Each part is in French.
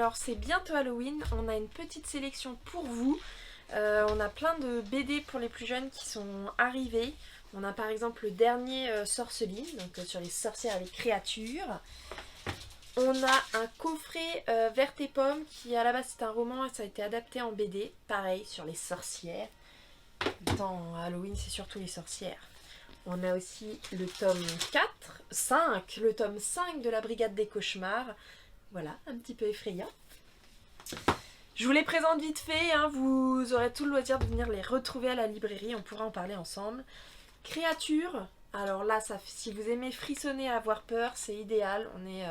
Alors c'est bientôt Halloween, on a une petite sélection pour vous. On a plein de BD pour les plus jeunes qui sont arrivés. On a par exemple le dernier Sorceline, donc sur les sorcières et les créatures. On a un coffret Verte et Pomme qui à la base c'est un roman et ça a été adapté en BD. Pareil sur les sorcières. Dans Halloween c'est surtout les sorcières. On a aussi le tome 5, le tome 5 de la Brigade des Cauchemars. Voilà, un petit peu effrayant. Je vous les présente vite fait, hein, vous aurez tout le loisir de venir les retrouver à la librairie, on pourra en parler ensemble. Créatures, alors là, si vous aimez frissonner, avoir peur, c'est idéal. On est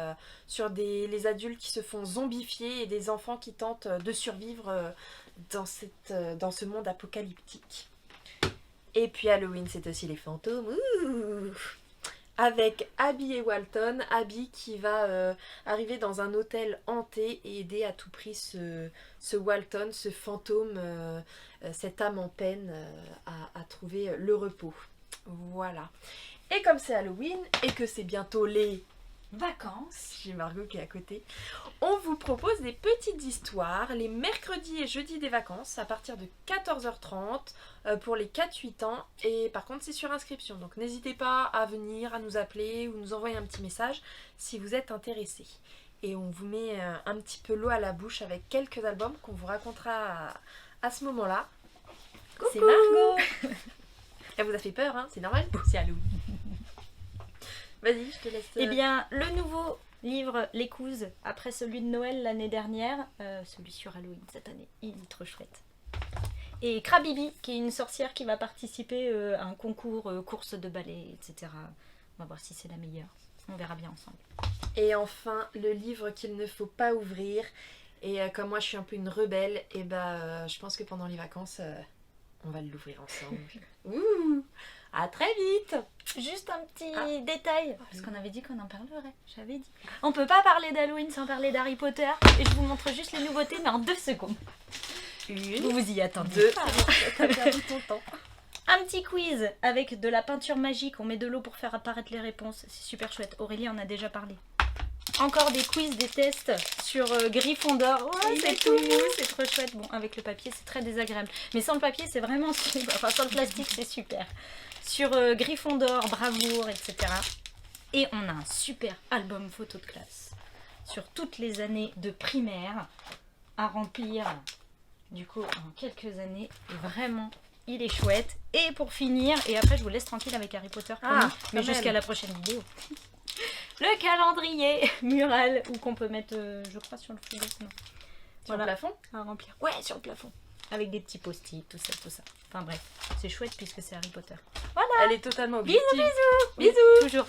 sur les adultes qui se font zombifier et des enfants qui tentent de survivre dans ce monde apocalyptique. Et puis Halloween, c'est aussi les fantômes. Ouh, avec Abby et Walton. Abby qui va arriver dans un hôtel hanté et aider à tout prix ce Walton, ce fantôme, cette âme en peine à trouver le repos. Voilà. Et comme c'est Halloween et que c'est bientôt les vacances, j'ai Margot qui est à côté, on vous propose des petites histoires les mercredis et jeudis des vacances à partir de 14h30 pour les 4-8 ans. Et par contre c'est sur inscription, donc n'hésitez pas à venir, à nous appeler ou nous envoyer un petit message si vous êtes intéressés. Et on vous met un petit peu l'eau à la bouche avec quelques albums qu'on vous racontera à ce moment-là. Coucou. C'est Margot. Elle vous a fait peur, hein, c'est normal, c'est Halloween. Vas-y, je te laisse. Eh bien, le nouveau livre L'Écouse, après celui de Noël l'année dernière, celui sur Halloween cette année, il est trop chouette. Et Krabibi, qui est une sorcière qui va participer à un concours, course de ballet, etc. On va voir si c'est la meilleure. On verra bien ensemble. Et enfin, le livre qu'il ne faut pas ouvrir. Et comme moi, je suis un peu une rebelle, et je pense que pendant les vacances, on va l'ouvrir ensemble. Ouh, à très vite. Juste un petit détail, parce qu'on avait dit qu'on en parlerait, j'avais dit. On peut pas parler d'Halloween sans parler d'Harry Potter, et je vous montre juste les nouveautés, mais en 2 secondes. Vous vous y attendez. 2, t'as perdu ton temps. Un petit quiz avec de la peinture magique, on met de l'eau pour faire apparaître les réponses, c'est super chouette. Aurélie en a déjà parlé. Encore des quiz, des tests sur Gryffondor. Ouais, c'est tout mou, c'est trop chouette. Bon, avec le papier, c'est très désagréable. Mais sans le papier, c'est vraiment super. Enfin, sans le plastique, c'est super. Sur Gryffondor, Bravoure, etc. Et on a un super album photo de classe sur toutes les années de primaire à remplir, du coup, en quelques années. Et vraiment, il est chouette. Et pour finir, et après, je vous laisse tranquille avec Harry Potter, promis, mais jusqu'à la prochaine vidéo. Le calendrier mural ou qu'on peut mettre, je crois, sur le frigo. Non. Sur le plafond à remplir. Ouais, sur le plafond. Avec des petits post-it, tout ça, tout ça. Enfin bref, c'est chouette puisque c'est Harry Potter. Voilà. Elle est totalement objective. Bisous, bisous. Oui, Bisous. Toujours.